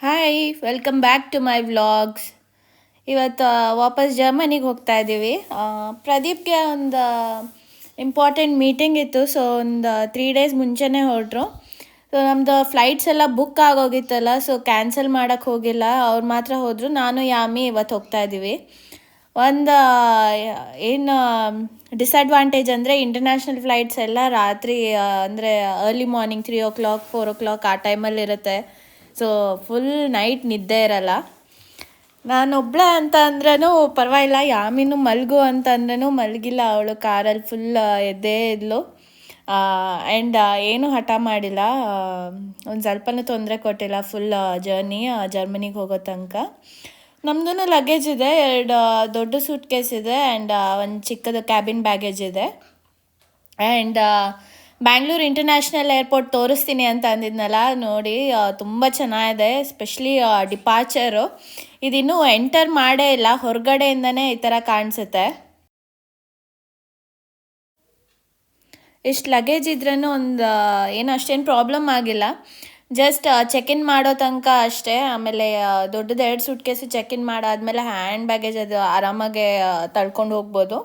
Hi welcome back to my vlogs. ಇವತ್ತು ವಾಪಸ್ ಜರ್ಮನಿಗೆ ಹೋಗ್ತಾ ಇದ್ದೀವಿ. ಪ್ರದೀಪ್ಗೆ ಒಂದು ಇಂಪಾರ್ಟೆಂಟ್ ಮೀಟಿಂಗ್ ಇತ್ತು, ಸೊ ಒಂದು 3 ಡೇಸ್ ಮುಂಚೆನೇ ಹೊರಟ್ರು. ಸೊ ನಮ್ಮದು ಫ್ಲೈಟ್ಸ್ ಎಲ್ಲ ಬುಕ್ ಆಗೋಗಿತ್ತಲ್ಲ, ಸೊ ಕ್ಯಾನ್ಸಲ್ ಮಾಡೋಕ್ಕೆ ಹೋಗಿಲ್ಲ. ಅವ್ರು ಮಾತ್ರ ಹೋದರು. ನಾನು ಯಾಮಿ ಇವತ್ತು ಹೋಗ್ತಾ ಇದ್ದೀವಿ. ಒಂದು ಏನು ಡಿಸಡ್ವಾಂಟೇಜ್ ಅಂದರೆ ಇಂಟರ್ನ್ಯಾಷನಲ್ ಫ್ಲೈಟ್ಸ್ ಎಲ್ಲ ರಾತ್ರಿ ಅಂದರೆ ಅರ್ಲಿ ಮಾರ್ನಿಂಗ್ 3 o'clock 4 o'clock ಆ ಟೈಮಲ್ಲಿ ಇರುತ್ತೆ. ಸೊ ಫುಲ್ ನೈಟ್ ನಿದ್ದೆ ಇರಲ್ಲ. ನಾನೊಬ್ಬಳೆ ಅಂತ ಅಂದ್ರೂ ಪರವಾಗಿಲ್ಲ, ಯಾಮಿನೂ ಮಲಗು ಅಂತ ಅಂದ್ರೂ ಮಲಗಿಲ್ಲ. ಅವಳು ಕಾರಲ್ಲಿ ಫುಲ್ ಎದ್ದೇ ಇದ್ಲು. ಆ್ಯಂಡ್ ಏನೂ ಹಠ ಮಾಡಿಲ್ಲ, ಒಂದು ಸ್ವಲ್ಪನೂ ತೊಂದರೆ ಕೊಟ್ಟಿಲ್ಲ ಫುಲ್ ಜರ್ಮನಿಗೆ ಹೋಗೋ ತನಕ. ನಮ್ಮದೂ ಲಗೇಜ್ ಇದೆ, 2 ದೊಡ್ಡ ಸೂಟ್ ಕೇಸ್ ಇದೆ ಆ್ಯಂಡ್ ಒಂದು ಚಿಕ್ಕದು ಕ್ಯಾಬಿನ್ ಬ್ಯಾಗೇಜ್ ಇದೆ. ಆ್ಯಂಡ್ ಬ್ಯಾಂಗ್ಳೂರು ಇಂಟರ್ನ್ಯಾಷನಲ್ ಏರ್ಪೋರ್ಟ್ ತೋರಿಸ್ತೀನಿ ಅಂತ ಅಂದಿದ್ನಲ್ಲ, ನೋಡಿ ತುಂಬ ಚೆನ್ನಾಗಿದೆ. ಎಸ್ಪೆಷಲಿ ಡಿಪಾರ್ಚರು ಇದಿನ್ನೂ ಎಂಟರ್ ಮಾಡೇ ಇಲ್ಲ, ಹೊರಗಡೆಯಿಂದನೇ ಈ ಥರ ಕಾಣಿಸುತ್ತೆ. ಇಷ್ಟು ಲಗೇಜ್ ಇದ್ರೂ ಒಂದು ಏನು ಅಷ್ಟೇನು ಪ್ರಾಬ್ಲಮ್ ಆಗಿಲ್ಲ. ಜಸ್ಟ್ ಚೆಕ್-ಇನ್ ಮಾಡೋ ತನಕ ಅಷ್ಟೇ. ಆಮೇಲೆ ದೊಡ್ಡದು 2 ಸೂಟ್ ಕೇಸು ಚೆಕ್-ಇನ್ ಮಾಡಾದಮೇಲೆ ಹ್ಯಾಂಡ್ ಬ್ಯಾಗೇಜ್ ಅದು ಆರಾಮಾಗೆ ತಳ್ಕೊಂಡು ಹೋಗ್ಬೋದು.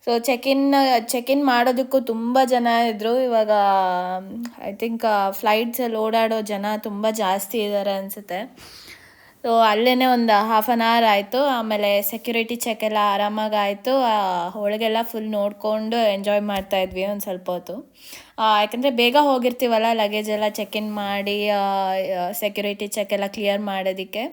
ಸೊ ಚೆಕ್-ಇನ್ ಮಾಡೋದಕ್ಕೂ ತುಂಬ ಜನ ಇದ್ದರು. ಇವಾಗ ಐ ಥಿಂಕ್ ಫ್ಲೈಟ್ಸಲ್ಲಿ ಓಡಾಡೋ ಜನ ತುಂಬ ಜಾಸ್ತಿ ಇದ್ದಾರೆ ಅನಿಸುತ್ತೆ. ಸೊ ಅಲ್ಲೇ ಒಂದು 1/2 hour ಆಯಿತು. ಆಮೇಲೆ ಸೆಕ್ಯೂರಿಟಿ ಚೆಕ್ ಎಲ್ಲ ಆರಾಮಾಗಿ ಆಯಿತು. ಒಳಗೆಲ್ಲ ಫುಲ್ ನೋಡಿಕೊಂಡು ಎಂಜಾಯ್ ಮಾಡ್ತಾಯಿದ್ವಿ ಒಂದು ಸ್ವಲ್ಪ ಹೊತ್ತು. ಯಾಕಂದರೆ ಬೇಗ ಹೋಗಿರ್ತೀವಲ್ಲ, ಲಗೇಜ್ ಎಲ್ಲ ಚೆಕ್-ಇನ್ ಮಾಡಿ ಸೆಕ್ಯೂರಿಟಿ ಚೆಕ್ ಎಲ್ಲ ಕ್ಲಿಯರ್ ಮಾಡೋದಕ್ಕೆ.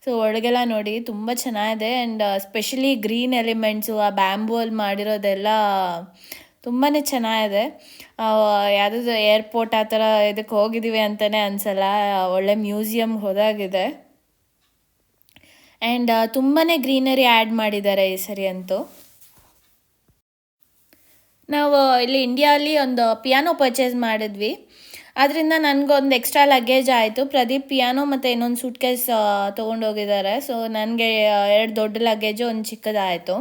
ಸೊ ಒಳಗೆಲ್ಲ ನೋಡಿ ತುಂಬ ಚೆನ್ನಾಗಿದೆ. ಆ್ಯಂಡ್ ಸ್ಪೆಷಲಿ ಗ್ರೀನ್ ಎಲಿಮೆಂಟ್ಸು, ಆ ಬ್ಯಾಂಬೂಲ್ಲಿ ಮಾಡಿರೋದೆಲ್ಲ ತುಂಬಾ ಚೆನ್ನಾಗಿದೆ. ಯಾವುದಾದ್ರು ಏರ್ಪೋರ್ಟ್ ಆ ಥರ ಇದಕ್ಕೆ ಹೋಗಿದ್ದೀವಿ ಅಂತಲೇ ಅನಿಸಲ್ಲ, ಒಳ್ಳೆ ಮ್ಯೂಸಿಯಮ್ಗೆ ಹೋದಾಗಿದೆ. ಆ್ಯಂಡ್ ತುಂಬಾ ಗ್ರೀನರಿ ಆ್ಯಡ್ ಮಾಡಿದ್ದಾರೆ ಈ ಸರಿ ಅಂತೂ. ನಾವು ಇಲ್ಲಿ ಇಂಡಿಯಾಲಿ ಒಂದು ಪಿಯಾನೋ ಪರ್ಚೇಸ್ ಮಾಡಿದ್ವಿ. ಅದರಿಂದ ನನಗೊಂದು ಎಕ್ಸ್ಟ್ರಾ ಲಗೇಜ್ ಆಯಿತು. ಪ್ರದೀಪ್ ಪಿಯಾನೋ ಮತ್ತು ಇನ್ನೊಂದು ಸೂಟ್ ಕೇಸ್ ತೊಗೊಂಡೋಗಿದ್ದಾರೆ. ಸೊ ನನಗೆ 2 ದೊಡ್ಡ ಲಗೇಜು, ಒಂದು ಚಿಕ್ಕದಾಯಿತು.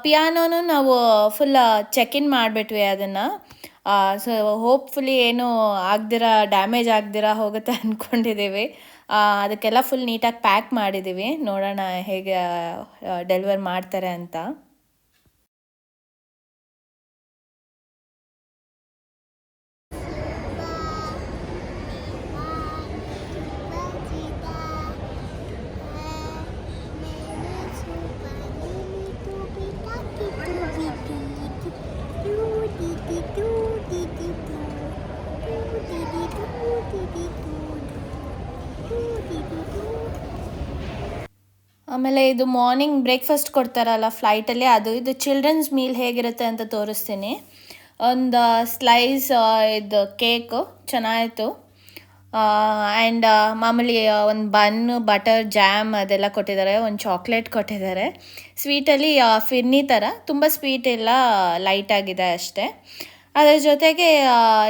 ಪಿಯಾನೋನು ನಾವು ಫುಲ್ ಚೆಕ್-ಇನ್ ಮಾಡಿಬಿಟ್ವಿ ಅದನ್ನು. ಸೊ ಹೋಪ್ಫುಲಿ ಏನೂ ಡ್ಯಾಮೇಜ್ ಆಗದಿರ ಹೋಗುತ್ತೆ ಅಂದ್ಕೊಂಡಿದ್ದೀವಿ. ಅದಕ್ಕೆಲ್ಲ ಫುಲ್ ನೀಟಾಗಿ ಪ್ಯಾಕ್ ಮಾಡಿದ್ದೀವಿ. ನೋಡೋಣ ಹೇಗೆ ಡೆಲಿವರ್ ಮಾಡ್ತಾರೆ ಅಂತ. ಆಮೇಲೆ ಇದು ಮಾರ್ನಿಂಗ್ ಬ್ರೇಕ್ಫಾಸ್ಟ್ ಕೊಡ್ತಾರಲ್ಲ ಫ್ಲೈಟಲ್ಲಿ, ಇದು ಚಿಲ್ಡ್ರನ್ಸ್ ಮೀಲ್ ಹೇಗಿರುತ್ತೆ ಅಂತ ತೋರಿಸ್ತೀನಿ. ಒಂದು ಸ್ಲೈಸ್ ಇದು ಕೇಕು ಚೆನ್ನಾಯಿತು. ಆ್ಯಂಡ್ ಮಾಮೂಲಿ ಒಂದು ಬನ್ನು, ಬಟರ್, ಜಾಮ್ ಅದೆಲ್ಲ ಕೊಟ್ಟಿದ್ದಾರೆ. ಒಂದು ಚಾಕ್ಲೇಟ್ ಕೊಟ್ಟಿದ್ದಾರೆ. ಸ್ವೀಟಲ್ಲಿ ಫಿರ್ನಿ ಥರ, ತುಂಬ ಸ್ವೀಟ್ ಇಲ್ಲ, ಲೈಟಾಗಿದೆ ಅಷ್ಟೇ. ಅದರ ಜೊತೆಗೆ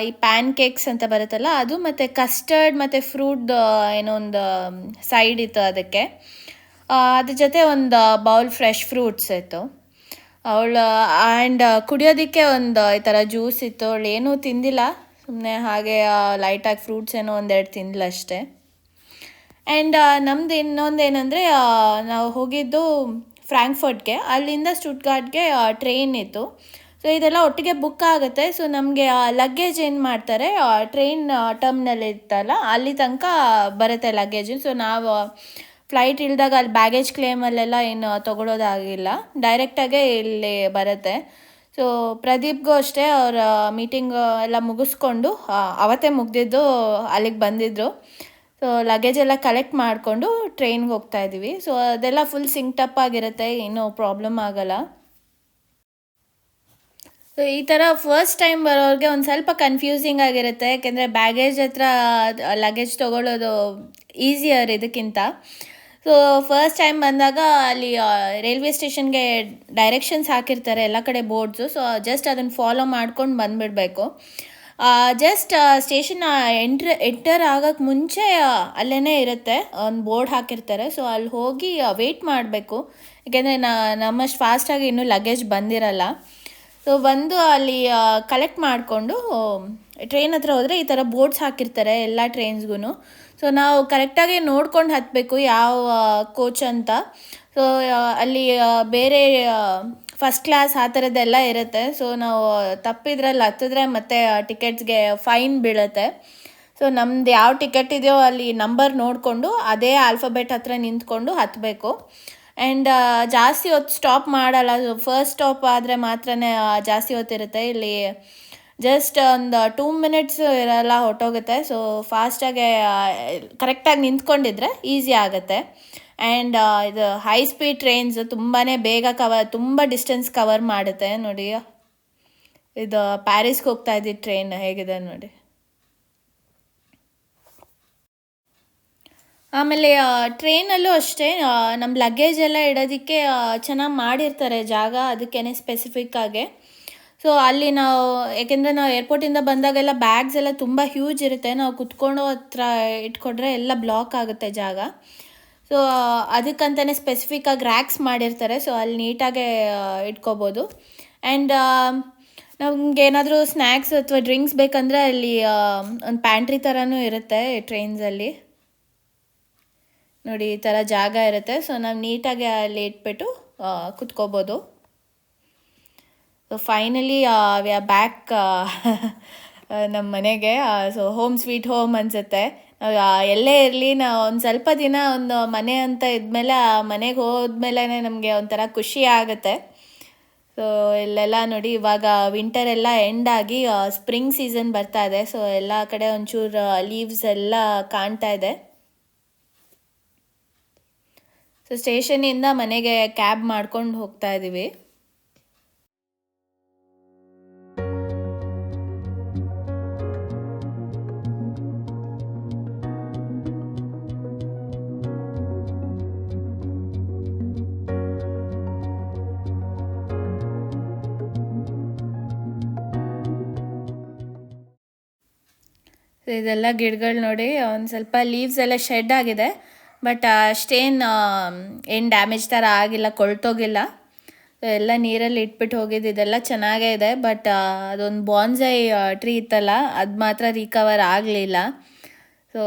ಈ ಪ್ಯಾನ್ ಕೇಕ್ಸ್ ಅಂತ ಬರುತ್ತಲ್ಲ ಅದು, ಮತ್ತು ಕಸ್ಟರ್ಡ್ ಮತ್ತು ಫ್ರೂಟ್ ಏನೋ ಒಂದು ಸೈಡ್ ಇತ್ತು ಅದಕ್ಕೆ. ಅದ್ರ ಜೊತೆ ಒಂದು ಬೌಲ್ ಫ್ರೆಶ್ ಫ್ರೂಟ್ಸ್ ಇತ್ತು. ಆ್ಯಂಡ್ ಕುಡಿಯೋದಕ್ಕೆ ಒಂದು ಈ ಥರ ಜ್ಯೂಸ್ ಇತ್ತು. ಅವಳು ಏನೂ ತಿಂದಿಲ್ಲ, ಸುಮ್ಮನೆ ಹಾಗೆ ಲೈಟಾಗಿ ಫ್ರೂಟ್ಸ್ ಏನೋ 1-2 ತಿಂದ್ಲು ಅಷ್ಟೇ. ಆ್ಯಂಡ್ ನಮ್ಮದು ಇನ್ನೊಂದೇನೆಂದರೆ, ನಾವು ಹೋಗಿದ್ದು ಫ್ರ್ಯಾಂಕ್ಫರ್ಟ್ಗೆ, ಅಲ್ಲಿಂದ ಸ್ಟುಟ್ಗಾರ್ಟ್ಗೆ ಟ್ರೈನ್ ಇತ್ತು. ಸೊ ಇದೆಲ್ಲ ಒಟ್ಟಿಗೆ ಬುಕ್ ಆಗುತ್ತೆ. ಸೊ ನಮಗೆ ಲಗೇಜ್ ಏನು ಮಾಡ್ತಾರೆ, ಟ್ರೈನ್ ಟರ್ಮಿನಲ್ ಇತ್ತಲ್ಲ ಅಲ್ಲಿ ತನಕ ಬರುತ್ತೆ ಲಗೇಜು. ಸೊ ನಾವು ಫ್ಲೈಟ್ ಇಳಿದಾಗ ಅಲ್ಲಿ ಬ್ಯಾಗೇಜ್ ಕ್ಲೇಮಲ್ಲೆಲ್ಲ ಏನು ತೊಗೊಳೋದಾಗಿಲ್ಲ, ಡೈರೆಕ್ಟಾಗೇ ಇಲ್ಲಿ ಬರುತ್ತೆ. ಸೊ ಪ್ರದೀಪ್ಗೂ ಅಷ್ಟೇ, ಅವರ ಮೀಟಿಂಗ್ ಎಲ್ಲ ಮುಗಿಸ್ಕೊಂಡು ಅವತ್ತೇ ಮುಗಿದಿದ್ದು ಅಲ್ಲಿಗೆ ಬಂದಿದ್ದರು. ಸೊ ಲಗೇಜ್ ಎಲ್ಲ ಕಲೆಕ್ಟ್ ಮಾಡಿಕೊಂಡು ಟ್ರೈನ್ಗೆ ಹೋಗ್ತಾಯಿದ್ದೀವಿ. ಸೊ ಅದೆಲ್ಲ ಫುಲ್ ಸಿಂಕ್ಟಪ್ ಆಗಿರುತ್ತೆ, ಏನೂ ಪ್ರಾಬ್ಲಮ್ ಆಗೋಲ್ಲ. ಸೊ ಈ ಥರ ಫಸ್ಟ್ ಟೈಮ್ ಬರೋರಿಗೆ ಒಂದು ಸ್ವಲ್ಪ ಕನ್ಫ್ಯೂಸಿಂಗ್ ಆಗಿರುತ್ತೆ, ಯಾಕೆಂದರೆ ಬ್ಯಾಗೇಜ್ ಹತ್ರ ಲಗೇಜ್ ತೊಗೊಳ್ಳೋದು ಈಸಿಯರ್ ಇದಕ್ಕಿಂತ. ಸೊ ಫಸ್ಟ್ ಟೈಮ್ ಬಂದಾಗ ಅಲ್ಲಿ ರೈಲ್ವೆ ಸ್ಟೇಷನ್ಗೆ ಡೈರೆಕ್ಷನ್ಸ್ ಹಾಕಿರ್ತಾರೆ ಎಲ್ಲ ಕಡೆ ಬೋರ್ಡ್ಸು. ಸೊ ಜಸ್ಟ್ ಅದನ್ನು ಫಾಲೋ ಮಾಡ್ಕೊಂಡು ಬಂದುಬಿಡಬೇಕು. ಜಸ್ಟ್ ಸ್ಟೇಷನ್ ಎಂಟರ್ ಆಗೋಕ್ಕೆ ಮುಂಚೆ ಅಲ್ಲೇ ಇರುತ್ತೆ, ಒಂದು ಬೋರ್ಡ್ ಹಾಕಿರ್ತಾರೆ. ಸೊ ಅಲ್ಲಿ ಹೋಗಿ ವೆಯ್ಟ್ ಮಾಡಬೇಕು, ಯಾಕೆಂದರೆ ನಮ್ಮಷ್ಟು ಫಾಸ್ಟಾಗಿ ಇನ್ನೂ ಲಗೇಜ್ ಬಂದಿರಲ್ಲ. ಸೊ ಬಂದು ಅಲ್ಲಿ ಕಲೆಕ್ಟ್ ಮಾಡಿಕೊಂಡು ಟ್ರೈನ್ ಹತ್ರ ಹೋದರೆ ಈ ಥರ ಬೋರ್ಡ್ಸ್ ಹಾಕಿರ್ತಾರೆ ಎಲ್ಲ ಟ್ರೈನ್ಸ್ಗೂ. ಸೊ ನಾವು ಕರೆಕ್ಟಾಗಿ ನೋಡ್ಕೊಂಡು ಹತ್ತಬೇಕು ಯಾವ ಕೋಚ್ ಅಂತ. ಸೊ ಅಲ್ಲಿ ಬೇರೆ ಫಸ್ಟ್ ಕ್ಲಾಸ್ ಆ ಥರದ್ದೆಲ್ಲ ಇರುತ್ತೆ. ಸೊ ನಾವು ತಪ್ಪಿದ್ರಲ್ಲಿ ಹತ್ತಿದ್ರೆ ಮತ್ತೆ ಟಿಕೆಟ್ಸ್ಗೆ ಫೈನ್ ಬೀಳುತ್ತೆ. ಸೊ ನಮ್ದು ಯಾವ ಟಿಕೆಟ್ ಇದೆಯೋ ಅಲ್ಲಿ ನಂಬರ್ ನೋಡಿಕೊಂಡು ಅದೇ ಆಲ್ಫಾಬೆಟ್ ಹತ್ರ ನಿಂತ್ಕೊಂಡು ಹತ್ತಬೇಕು. ಆ್ಯಂಡ್ ಜಾಸ್ತಿ ಹೊತ್ತು ಸ್ಟಾಪ್ ಮಾಡಲ್ಲ. ಫಸ್ಟ್ ಸ್ಟಾಪ್ ಆದರೆ ಮಾತ್ರ ಜಾಸ್ತಿ ಹೊತ್ತಿರುತ್ತೆ. ಇಲ್ಲಿ ಜಸ್ಟ್ ಒಂದು 2 ಮಿನಿಟ್ಸ್ ಇರಲ್ಲ, ಹೊಟ್ಟೋಗುತ್ತೆ. ಸೊ ಫಾಸ್ಟಾಗೆ ಕರೆಕ್ಟಾಗಿ ನಿಂತ್ಕೊಂಡಿದ್ರೆ ಈಸಿ ಆಗುತ್ತೆ. ಆ್ಯಂಡ್ ಇದು ಹೈ ಸ್ಪೀಡ್ ಟ್ರೈನ್ಸ್ ತುಂಬಾ ಬೇಗ ತುಂಬ ಡಿಸ್ಟೆನ್ಸ್ ಕವರ್ ಮಾಡುತ್ತೆ. ನೋಡಿ, ಇದು ಪ್ಯಾರಿಸ್ಗೆ ಹೋಗ್ತಾ ಇದ್ದಿದ್ದು ಟ್ರೈನ್ ಹೇಗಿದೆ ನೋಡಿ. ಆಮೇಲೆ ಟ್ರೈನಲ್ಲೂ ಅಷ್ಟೇ ನಮ್ಮ ಲಗೇಜ್ ಎಲ್ಲ ಇಡೋದಕ್ಕೆ ಚೆನ್ನಾಗಿ ಮಾಡಿರ್ತಾರೆ ಜಾಗ, ಅದಕ್ಕೇ ಸ್ಪೆಸಿಫಿಕ್ಕಾಗೆ. ಸೊ ಅಲ್ಲಿ ನಾವು, ಏಕೆಂದರೆ ನಾವು ಏರ್ಪೋರ್ಟಿಂದ ಬಂದಾಗೆಲ್ಲ ಬ್ಯಾಗ್ಸ್ ಎಲ್ಲ ತುಂಬ ಹ್ಯೂಜ್ ಇರುತ್ತೆ, ನಾವು ಕುತ್ಕೊಂಡು ಹತ್ರ ಇಟ್ಕೊಂಡ್ರೆ ಎಲ್ಲ ಬ್ಲಾಕ್ ಆಗುತ್ತೆ ಜಾಗ. ಸೊ ಅದಕ್ಕಂತಲೇ ಸ್ಪೆಸಿಫಿಕ್ಕಾಗಿ ರ್ಯಾಕ್ಸ್ ಮಾಡಿರ್ತಾರೆ. ಸೊ ಅಲ್ಲಿ ನೀಟಾಗೆ ಇಟ್ಕೋಬೋದು. ಆ್ಯಂಡ್ ನಮ್ಗೆ ಏನಾದರೂ ಸ್ನ್ಯಾಕ್ಸ್ ಅಥವಾ ಡ್ರಿಂಕ್ಸ್ ಬೇಕಂದರೆ ಅಲ್ಲಿ ಒಂದು ಪ್ಯಾಂಟ್ರಿ ಥರನೂ ಇರುತ್ತೆ ಟ್ರೈನ್ಸಲ್ಲಿ ನೋಡಿ, ಈ ಥರ ಜಾಗ ಇರುತ್ತೆ. ಸೊ ನಾವು ನೀಟಾಗಿ ಅಲ್ಲಿ ಇಟ್ಬಿಟ್ಟು ಕುತ್ಕೋಬೋದು. So finally we are back ನಮ್ಮ ಮನೆಗೆ. ಸೊ ಹೋಮ್ ಸ್ವೀಟ್ ಹೋಮ್ ಅನಿಸುತ್ತೆ. ಎಲ್ಲೇ ಇರಲಿ, ನಾವು ಒಂದು ಸ್ವಲ್ಪ ದಿನ ಒಂದು ಮನೆ ಅಂತ ಇದ್ಮೇಲೆ ಆ ಮನೆಗೆ ಹೋದ್ಮೇಲೆ ನಮಗೆ ಒಂಥರ ಖುಷಿ ಆಗುತ್ತೆ. ಸೊ ಇಲ್ಲೆಲ್ಲ ನೋಡಿ, ಇವಾಗ ವಿಂಟರ್ ಎಲ್ಲ ಎಂಡ್ ಆಗಿ ಸ್ಪ್ರಿಂಗ್ ಸೀಸನ್ ಬರ್ತಾ ಇದೆ. ಸೊ ಎಲ್ಲ ಕಡೆ ಒಂಚೂರು ಲೀವ್ಸ್ ಎಲ್ಲ ಕಾಣ್ತಾ ಇದೆ. ಸೊ ಸ್ಟೇಷನಿಂದ ಮನೆಗೆ ಕ್ಯಾಬ್ ಮಾಡ್ಕೊಂಡು ಹೋಗ್ತಾ ಇದ್ದೀವಿ. ಇದೆಲ್ಲ ಗಿಡಗಳು ನೋಡಿ, ಒಂದು ಸ್ವಲ್ಪ ಲೀವ್ಸ್ ಎಲ್ಲ ಶೆಡ್ ಆಗಿದೆ, ಬಟ್ ಅಷ್ಟೇನು ಏನು ಡ್ಯಾಮೇಜ್ ಥರ ಆಗಿಲ್ಲ, ಕೊಳ್ತೋಗಿಲ್ಲ. ಎಲ್ಲ ನೀರಲ್ಲಿ ಇಟ್ಬಿಟ್ಟು ಹೋಗಿದ್ದು. ಇದೆಲ್ಲ ಚೆನ್ನಾಗೇ ಇದೆ, ಬಟ್ ಅದೊಂದು ಬಾನ್ಸೈ ಟ್ರೀ ಇತ್ತಲ್ಲ, ಅದು ಮಾತ್ರ ರಿಕವರ್ ಆಗಲಿಲ್ಲ. ಸೊ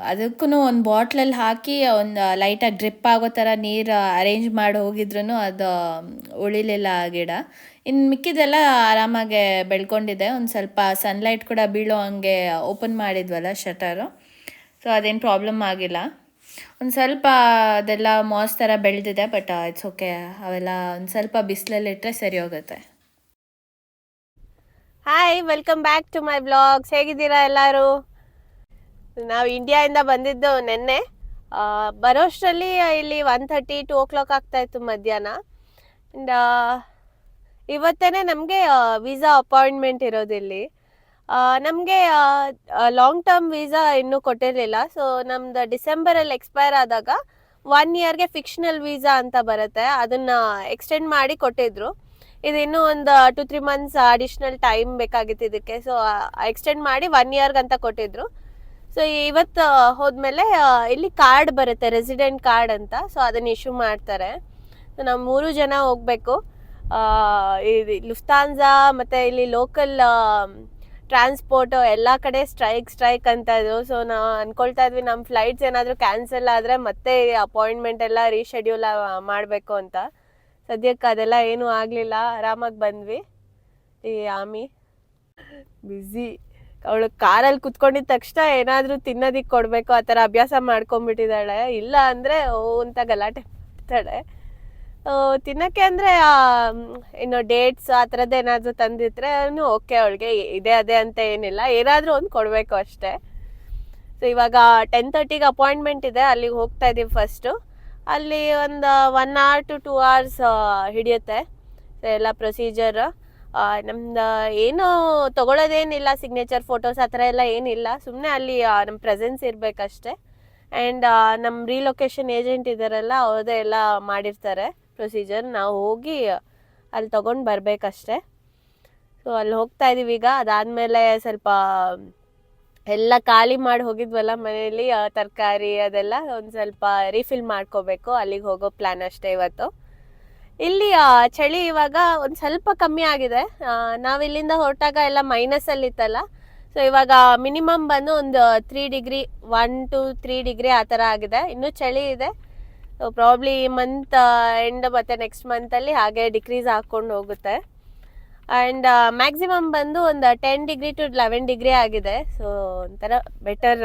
ಅದಕ್ಕೂ ಒಂದು ಬಾಟ್ಲಲ್ಲಿ ಹಾಕಿ ಒಂದು ಲೈಟಾಗಿ ಡ್ರಿಪ್ ಆಗೋ ಥರ ನೀರು ಅರೇಂಜ್ ಮಾಡಿ ಹೋಗಿದ್ರು ಅದು ಉಳಿಲಿಲ್ಲ ಆ ಗಿಡ. ಇನ್ನು ಮಿಕ್ಕಿದೆಲ್ಲ ಆರಾಮಾಗೆ ಬೆಳ್ಕೊಂಡಿದೆ. ಒಂದು ಸ್ವಲ್ಪ ಸನ್ಲೈಟ್ ಕೂಡ ಬೀಳೋ ಹಂಗೆ ಓಪನ್ ಮಾಡಿದ್ವಲ್ಲ ಶಟರು, ಸೊ ಅದೇನು ಪ್ರಾಬ್ಲಮ್ ಆಗಿಲ್ಲ. ಒಂದು ಸ್ವಲ್ಪ ಅದೆಲ್ಲ ಮಾಸ್ ಥರ ಬೆಳೆದಿದೆ, ಬಟ್ ಇಟ್ಸ್ ಓಕೆ. ಅವೆಲ್ಲ ಒಂದು ಸ್ವಲ್ಪ ಬಿಸಿಲಲ್ಲಿಟ್ಟರೆ ಸರಿ ಹೋಗುತ್ತೆ. Hi, welcome back to my blogs. ಹೇಗಿದ್ದೀರಾ ಎಲ್ಲರೂ? ನಾವು ಇಂಡಿಯಾದಿಂದ ಬಂದಿದ್ದು ನೆನ್ನೆ. ಬರೋಷ್ಟರಲ್ಲಿ ಇಲ್ಲಿ 1:30 2 o'clock ಆಗ್ತಾ ಇತ್ತು ಮಧ್ಯಾಹ್ನ. ಆ್ಯಂಡ್ ಇವತ್ತೇ ನಮಗೆ ವೀಸಾ ಅಪಾಯಿಂಟ್ಮೆಂಟ್ ಇರೋದಿಲ್ಲಿ. ನಮಗೆ ಲಾಂಗ್ ಟರ್ಮ್ ವೀಸಾ ಇನ್ನೂ ಕೊಟ್ಟಿರಲಿಲ್ಲ. ಸೊ ನಮ್ದು ಡಿಸೆಂಬರಲ್ಲಿ ಎಕ್ಸ್ಪೈರ್ ಆದಾಗ 1 yearಗೆ ಫಿಕ್ಷನಲ್ ವೀಸಾ ಅಂತ ಬರುತ್ತೆ, ಅದನ್ನು ಎಕ್ಸ್ಟೆಂಡ್ ಮಾಡಿ ಕೊಟ್ಟಿದ್ರು. ಇದು ಇನ್ನೂ ಒಂದು 2-3 months ಅಡಿಷ್ನಲ್ ಟೈಮ್ ಬೇಕಾಗಿತ್ತು ಇದಕ್ಕೆ. ಸೊ ಎಕ್ಸ್ಟೆಂಡ್ ಮಾಡಿ 1 yearಗೆ ಅಂತ ಕೊಟ್ಟಿದ್ರು. ಸೊ ಇವತ್ತು ಹೋದ್ಮೇಲೆ ಇಲ್ಲಿ ಕಾರ್ಡ್ ಬರುತ್ತೆ, ರೆಸಿಡೆಂಟ್ ಕಾರ್ಡ್ ಅಂತ. ಸೊ ಅದನ್ನು ಇಶ್ಯೂ ಮಾಡ್ತಾರೆ. ಸೊ ನಾವು 3 ಜನ ಹೋಗಬೇಕು. ಲುಫ್ತಾನ್ಸಾ ಮತ್ತು ಇಲ್ಲಿ ಲೋಕಲ್ ಟ್ರಾನ್ಸ್ಪೋರ್ಟ್ ಎಲ್ಲ ಕಡೆ ಸ್ಟ್ರೈಕ್ ಅಂತ ಇದ್ರು. ಸೊ ನಾವು ಅಂದ್ಕೊಳ್ತಾ ಇದ್ವಿ ನಮ್ಮ ಫ್ಲೈಟ್ಸ್ ಏನಾದರೂ ಕ್ಯಾನ್ಸಲ್ ಆದರೆ ಮತ್ತೆ ಅಪಾಯಿಂಟ್ಮೆಂಟ್ ಎಲ್ಲ ರೀಶೆಡ್ಯೂಲ್ ಮಾಡಬೇಕು ಅಂತ. ಸದ್ಯಕ್ಕೆ ಅದೆಲ್ಲ ಏನೂ ಆಗಲಿಲ್ಲ, ಆರಾಮಾಗಿ ಬಂದ್ವಿ. ಈ ಆಮಿ ಬ್ಯುಸಿ, ಅವಳು ಕಾರಲ್ಲಿ ಕುತ್ಕೊಂಡಿದ್ದ ತಕ್ಷಣ ಏನಾದರೂ ತಿನ್ನೋದಿಕ್ಕೆ ಕೊಡಬೇಕು ಆ ಥರ ಅಭ್ಯಾಸ ಮಾಡ್ಕೊಂಡ್ಬಿಟ್ಟಿದ್ದಾಳೆ. ಇಲ್ಲ ಅಂದರೆ ಓ ಅಂತ ಗಲಾಟೆ ಮಾಡ್ತಾಳೆ. ತಿನ್ನೋಕ್ಕೆ ಅಂದರೆ ಇನ್ನು ಡೇಟ್ಸ್ ಆ ಥರದ್ದು ಏನಾದರೂ ತಂದಿದ್ರೆ ಓಕೆ, ಅವಳಿಗೆ ಇದೆ ಅದೇ ಅಂತ ಏನಿಲ್ಲ, ಏನಾದರೂ ಒಂದು ಕೊಡಬೇಕು ಅಷ್ಟೇ. ಸೊ ಇವಾಗ 10:30ಗೆ ಅಪಾಯಿಂಟ್ಮೆಂಟ್ ಇದೆ, ಅಲ್ಲಿಗೆ ಹೋಗ್ತಾ ಇದ್ದೀವಿ ಫಸ್ಟು. ಅಲ್ಲಿ ಒಂದು 1 hour to 2 hours ಹಿಡಿಯುತ್ತೆ ಎಲ್ಲ ಪ್ರೊಸೀಜರ್. ನಮ್ದು ಏನು ತೊಗೊಳೋದೇನಿಲ್ಲ, ಸಿಗ್ನೇಚರ್ ಫೋಟೋಸ್ ಆ ಥರ ಎಲ್ಲ ಏನಿಲ್ಲ. ಸುಮ್ಮನೆ ಅಲ್ಲಿ ನಮ್ಮ ಪ್ರೆಸೆನ್ಸ್ ಇರಬೇಕಷ್ಟೆ. ಆ್ಯಂಡ್ ನಮ್ಮ ರೀಲೊಕೇಶನ್ ಏಜೆಂಟ್ ಇದ್ದಾರಲ್ಲ, ಅವ್ರದ್ದೇ ಎಲ್ಲ ಮಾಡಿರ್ತಾರೆ ಪ್ರೊಸೀಜರ್. ನಾವು ಹೋಗಿ ಅಲ್ಲಿ ತೊಗೊಂಡು ಬರಬೇಕಷ್ಟೆ. ಸೊ ಅಲ್ಲಿ ಹೋಗ್ತಾ ಇದೀವಿ ಈಗ. ಅದಾದಮೇಲೆ ಸ್ವಲ್ಪ ಎಲ್ಲ ಖಾಲಿ ಮಾಡಿ ಹೋಗಿದ್ವಲ್ಲ ಮನೆಯಲ್ಲಿ, ತರಕಾರಿ ಅದೆಲ್ಲ ಒಂದು ಸ್ವಲ್ಪ ರೀಫಿಲ್ ಮಾಡ್ಕೋಬೇಕು. ಅಲ್ಲಿಗೆ ಹೋಗೋ ಪ್ಲ್ಯಾನ್ ಅಷ್ಟೇ ಇವತ್ತು. ಇಲ್ಲಿ ಚಳಿ ಇವಾಗ ಒಂದು ಸ್ವಲ್ಪ ಕಮ್ಮಿ ಆಗಿದೆ. ನಾವಿಲ್ಲಿಂದ ಹೊರಟಾಗ ಎಲ್ಲ ಮೈನಸಲ್ಲಿತ್ತಲ್ಲ, ಸೊ ಇವಾಗ ಮಿನಿಮಮ್ ಬಂದು ಒಂದು 3 ಡಿಗ್ರಿ 1 to 3 ಡಿಗ್ರಿ ಆ ಥರ ಆಗಿದೆ. ಇನ್ನೂ ಚಳಿ ಇದೆ. ಸೊ ಪ್ರಾಬ್ಲಿ ಮಂತ್ ಎಂಡ್ ಮತ್ತು ನೆಕ್ಸ್ಟ್ ಮಂತಲ್ಲಿ ಹಾಗೆ ಡಿಕ್ರೀಸ್ ಹಾಕ್ಕೊಂಡು ಹೋಗುತ್ತೆ. ಆ್ಯಂಡ್ ಮ್ಯಾಕ್ಸಿಮಮ್ ಬಂದು ಒಂದು 10 ಡಿಗ್ರಿ to 11 ಡಿಗ್ರಿ ಆಗಿದೆ. ಸೊ ಒಂಥರ ಬೆಟರ್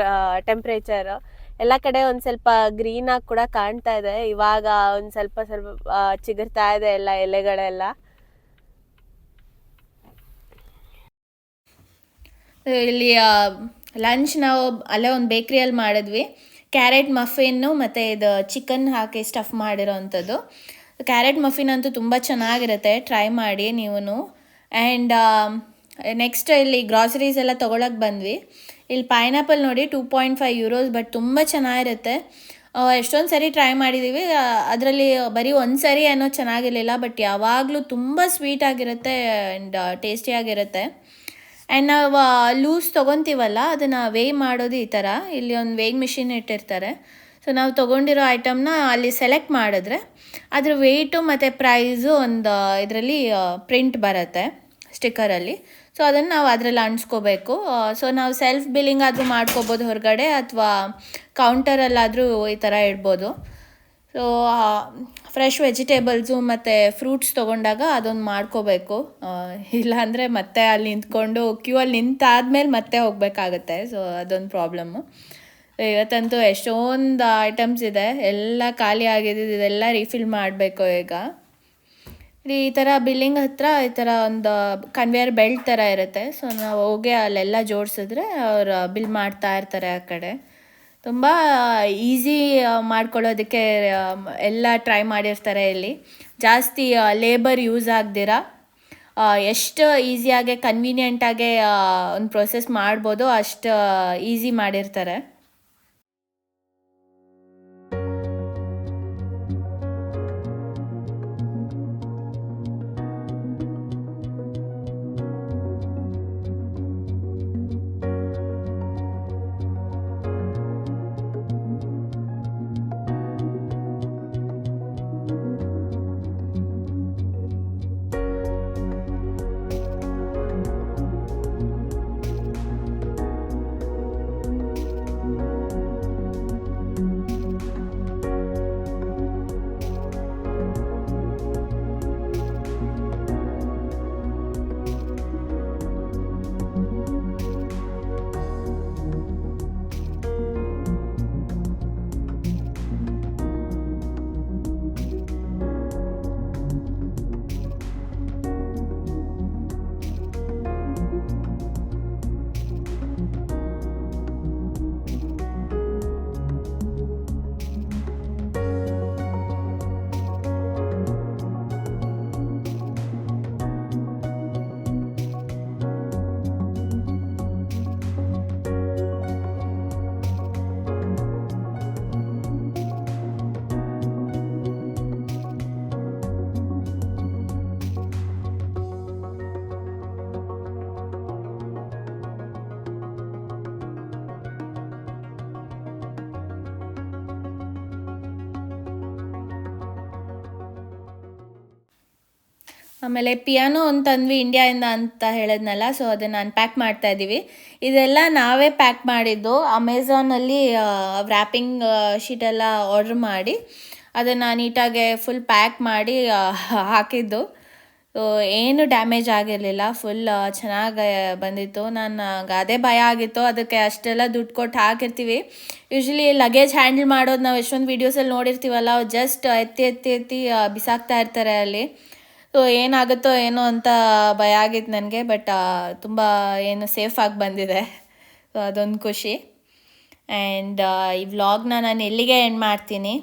ಟೆಂಪ್ರೇಚರ್. ಎಲ್ಲ ಕಡೆ ಒಂದು ಸ್ವಲ್ಪ ಗ್ರೀನಾಗಿ ಕೂಡ ಕಾಣ್ತಾ ಇದೆ. ಇವಾಗ ಒಂದು ಸ್ವಲ್ಪ ಚಿಗುರ್ತಾ ಇದೆ ಎಲ್ಲ ಎಲೆಗಳೆಲ್ಲ. ಇಲ್ಲಿ ಲಂಚ್ ನಾವು ಅಲ್ಲೇ ಒಂದು ಬೇಕ್ರಿಯಲ್ಲಿ ಮಾಡಿದ್ವಿ. ಕ್ಯಾರೆಟ್ ಮಫಿನ್ನು ಮತ್ತು ಇದು ಚಿಕನ್ ಹಾಕಿ ಸ್ಟಫ್ ಮಾಡಿರೋ ಅಂಥದ್ದು. ಕ್ಯಾರೆಟ್ ಮಫಿನ್ ಅಂತೂ ತುಂಬ ಚೆನ್ನಾಗಿರುತ್ತೆ, ಟ್ರೈ ಮಾಡಿ ನೀವು. ಆ್ಯಂಡ್ ನೆಕ್ಸ್ಟ್ ಇಲ್ಲಿ ಗ್ರಾಸರೀಸ್ ಎಲ್ಲ ತೊಗೊಳಕ್ಕೆ ಬಂದ್ವಿ. ಇಲ್ಲಿ ಪೈನಾಪಲ್ ನೋಡಿ 2.5 euros, ಬಟ್ ತುಂಬ ಚೆನ್ನಾಗಿರುತ್ತೆ. ಎಷ್ಟೊಂದು ಸರಿ ಟ್ರೈ ಮಾಡಿದ್ದೀವಿ. ಅದರಲ್ಲಿ ಬರೀ ಒಂದು ಸರಿ ಏನೋ ಚೆನ್ನಾಗಿರಲಿಲ್ಲ, ಬಟ್ ಯಾವಾಗಲೂ ತುಂಬ ಸ್ವೀಟಾಗಿರುತ್ತೆ ಆ್ಯಂಡ್ ಟೇಸ್ಟಿಯಾಗಿರುತ್ತೆ. ಆ್ಯಂಡ್ ನಾವು ಲೂಸ್ ತೊಗೊತೀವಲ್ಲ, ಅದನ್ನು ವೇಯ್ ಮಾಡೋದು ಈ ಥರ. ಇಲ್ಲಿ ಒಂದು ವೇಯಿಂಗ್ ಮಿಷಿನ್ ಇಟ್ಟಿರ್ತಾರೆ. ಸೊ ನಾವು ತೊಗೊಂಡಿರೋ ಐಟಮ್ನ ಅಲ್ಲಿ ಸೆಲೆಕ್ಟ್ ಮಾಡಿದ್ರೆ ಅದ್ರ ವೆಯ್ಟು ಮತ್ತು ಪ್ರೈಸು ಒಂದು ಇದರಲ್ಲಿ ಪ್ರಿಂಟ್ ಬರುತ್ತೆ ಸ್ಟಿಕ್ಕರಲ್ಲಿ. ಸೊ ಅದನ್ನು ನಾವು ಅದರಲ್ಲಿ ಅಂಟಿಸ್ಕೋಬೇಕು. ಸೊ ನಾವು ಸೆಲ್ಫ್ ಬಿಲ್ಲಿಂಗ್ ಆದರೂ ಮಾಡ್ಕೋಬೋದು ಹೊರಗಡೆ, ಅಥವಾ ಕೌಂಟರಲ್ಲಾದರೂ ಈ ಥರ ಇಡ್ಬೋದು. ಸೊ ಫ್ರೆಶ್ ವೆಜಿಟೇಬಲ್ಸು ಮತ್ತು ಫ್ರೂಟ್ಸ್ ತೊಗೊಂಡಾಗ ಅದೊಂದು ಮಾಡ್ಕೋಬೇಕು. ಇಲ್ಲಾಂದರೆ ಮತ್ತೆ ಅಲ್ಲಿ ನಿಂತ್ಕೊಂಡು ಕ್ಯೂ ಅಲ್ಲಿ ನಿಂತಾದ್ಮೇಲೆ ಮತ್ತೆ ಹೋಗಬೇಕಾಗತ್ತೆ. ಸೊ ಅದೊಂದು ಪ್ರಾಬ್ಲಮ್ಮು. ಇವತ್ತಂತೂ ಎಷ್ಟೊಂದು ಐಟಮ್ಸ್ ಇದೆ, ಎಲ್ಲ ಖಾಲಿ ಆಗಿದೆ. ಇದೆಲ್ಲ ರೀಫಿಲ್ ಮಾಡಬೇಕು ಈಗ. ಈ ಥರ ಬಿಲ್ಲಿಂಗ್ ಹತ್ರ ಈ ಥರ ಒಂದು ಕನ್ವೇಯರ್ ಬೆಲ್ಟ್ ಥರ ಇರುತ್ತೆ. ಸೊ ನಾವು ಹೋಗಿ ಅಲ್ಲೆಲ್ಲ ಜೋಡಿಸಿದ್ರೆ ಅವ್ರು ಬಿಲ್ ಮಾಡ್ತಾ ಇರ್ತಾರೆ ಆ ಕಡೆ. ತುಂಬ ಈಸಿ ಮಾಡ್ಕೊಳ್ಳೋದಕ್ಕೆ ಎಲ್ಲ ಟ್ರೈ ಮಾಡಿರ್ತಾರೆ ಇಲ್ಲಿ. ಜಾಸ್ತಿ ಲೇಬರ್ ಯೂಸ್ ಆಗ್ದಿರ ಎಷ್ಟು ಈಸಿಯಾಗೆ ಕನ್ವೀನಿಯೆಂಟಾಗೆ ಒಂದು ಪ್ರೊಸೆಸ್ ಮಾಡ್ಬೋದು ಅಷ್ಟು ಈಸಿ ಮಾಡಿರ್ತಾರೆ. ಆಮೇಲೆ ಪಿಯಾನೋ ಅಂತಂದ್ವಿ ಇಂಡಿಯಾಯಿಂದ ಅಂತ ಹೇಳಿದ್ನಲ್ಲ, ಸೊ ಅದನ್ನು ಅನ್ಪ್ಯಾಕ್ ಮಾಡ್ತಾ ಇದ್ದೀವಿ. ಇದೆಲ್ಲ ನಾವೇ ಪ್ಯಾಕ್ ಮಾಡಿದ್ದು. ಅಮೆಝಾನಲ್ಲಿ ವ್ರ್ಯಾಪಿಂಗ್ ಶೀಟೆಲ್ಲ ಆರ್ಡ್ರ್ ಮಾಡಿ ಅದನ್ನು ನೀಟಾಗೆ ಫುಲ್ ಪ್ಯಾಕ್ ಮಾಡಿ ಹಾಕಿದ್ದು. ಸೊ ಏನು ಡ್ಯಾಮೇಜ್ ಆಗಿರಲಿಲ್ಲ, ಫುಲ್ ಚೆನ್ನಾಗಿ ಬಂದಿತ್ತು. ನನಗೆ ಅದೇ ಭಯ ಆಗಿತ್ತು, ಅದಕ್ಕೆ ಅಷ್ಟೆಲ್ಲ ದುಡ್ಡು ಕೊಟ್ಟು ಹಾಕಿರ್ತೀವಿ. ಯೂಶ್ವಲಿ ಲಗೇಜ್ ಹ್ಯಾಂಡಲ್ ಮಾಡೋದು ನಾವು ಎಷ್ಟೊಂದು ವೀಡಿಯೋಸಲ್ಲಿ ನೋಡಿರ್ತೀವಲ್ಲ, ಅವ್ರು ಜಸ್ಟ್ ಎತ್ತಿ ಎತ್ತಿ ಎತ್ತಿ ಬಿಸಾಕ್ತಾ ಇರ್ತಾರೆ ಅಲ್ಲಿ. ಸೊ ಏನಾಗುತ್ತೋ ಏನೋ ಅಂತ ಭಯ ಆಗಿತ್ತು ನನಗೆ, ಬಟ್ ತುಂಬ ಏನು ಸೇಫಾಗಿ ಬಂದಿದೆ. ಸೊ ಅದೊಂದು ಖುಷಿ. ಆ್ಯಂಡ್ ಈ ವ್ಲಾಗ್ನ ನಾನು ಎಲ್ಲಿಗೆ ಎಂಡ್ ಮಾಡ್ತೀನಿ.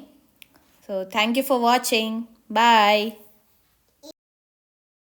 So thank you for watching. Bye.